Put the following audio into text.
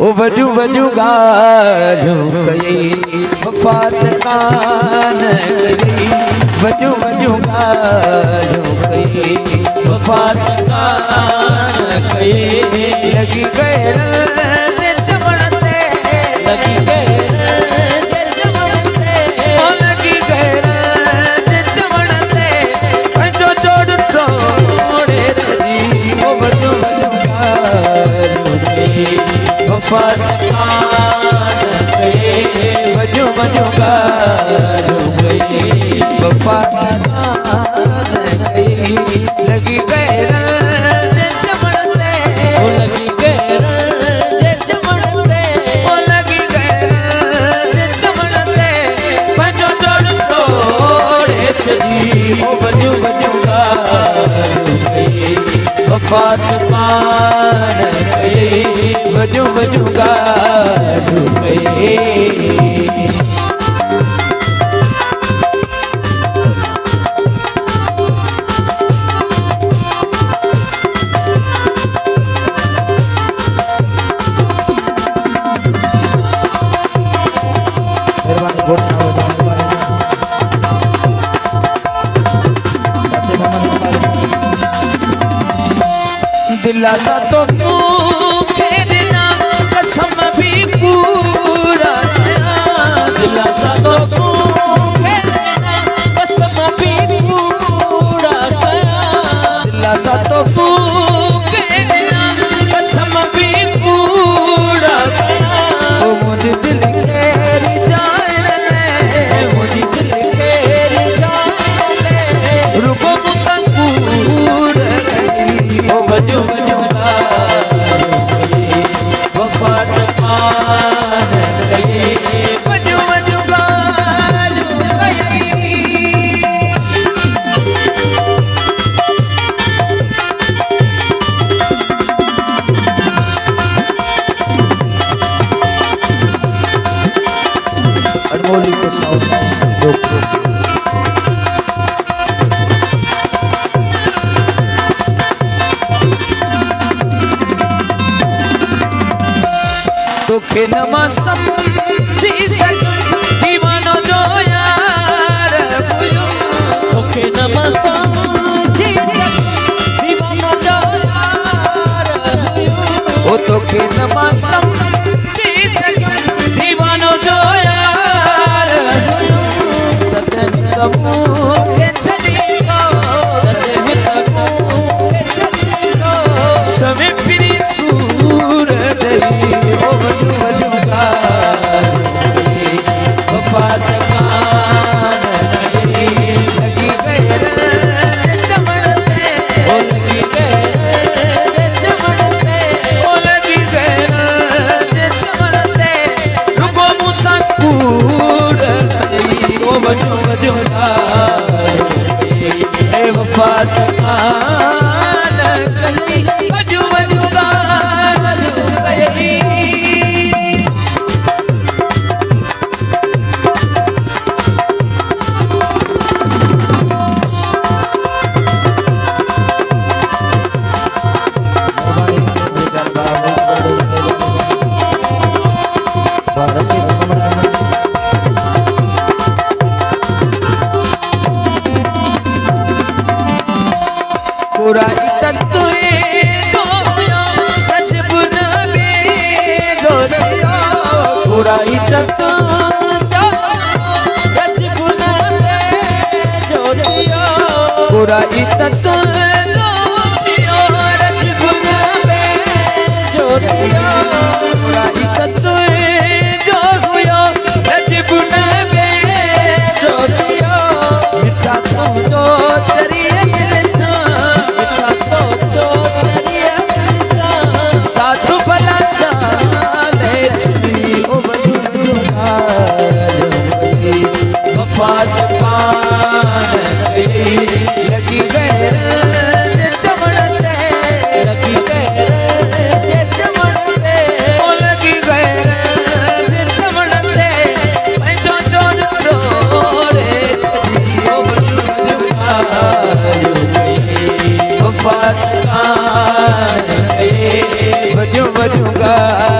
ओ वजू वजू गालू कई वफात कान कई वजू वजू गालू कई वफात कान कई लगी गए चमड़ते लगी गए लगी गए चमड़ते जो जोड़ तोड़े छदी ओ वजू वजू गालू कई वफात कान गए वजू वजू गालू गई वफात कान गई लगी गए चमड़ते ओ लगी गए चमड़ते ओ लगी गए चमड़ते पंजो जोड़ तोड़े छदी ओ वजू वजू गालू गई वफात कान गई वजू वजू गालू गई दिलासा तो तू खेलना कसम भी पूरा दिलासा तो तू खेलना कसम भी पूरा दिलासा तो तू खेलना कसम भी पूरा ओ मुझे दिल खेरी जाए मुझे दिल खेरी जाए रुको मुसकूर ओ वजू वजू वफात कान गई वजू वजू गालू गई अनमोली को साउस दुखे नमा समझी सक दीवानो जो यार दुखे नमा समझी सक दीवानो जो यार ओ दुखे नमा समझी सक दीवानो जो यार तदन तमू के छड़ी को तदन तमू के छड़ी को समय फिरी सूर दई ओ वजू वजू गालू गई वफात कान गई लगी गए चमड़ते ओ लगी गए चमड़ते ओ लगी गए चमड़ते रुको मुसकूर ओ वजू वजू गालू गई वफात कान गई वजू वजू गालू गई पूरा तत्वे जो रजब नबी जो पूरा तत्व जो रजब नबी जो पूरा तत्व जो रजब नबी जो पूरा तत्व जो हुआ रजब नबी जो मिठा तो जो चरिए सासु भला चाले छदी ओ वजू वजू गालू गई वफात कान गई लगी गए चमड़ते लगी गए चमड़ते ओ लगी गए चमड़ते जो जोड़ तोड़े छदी ओ वजू वजू गालू गई वफात कान गई वजू वजू गालू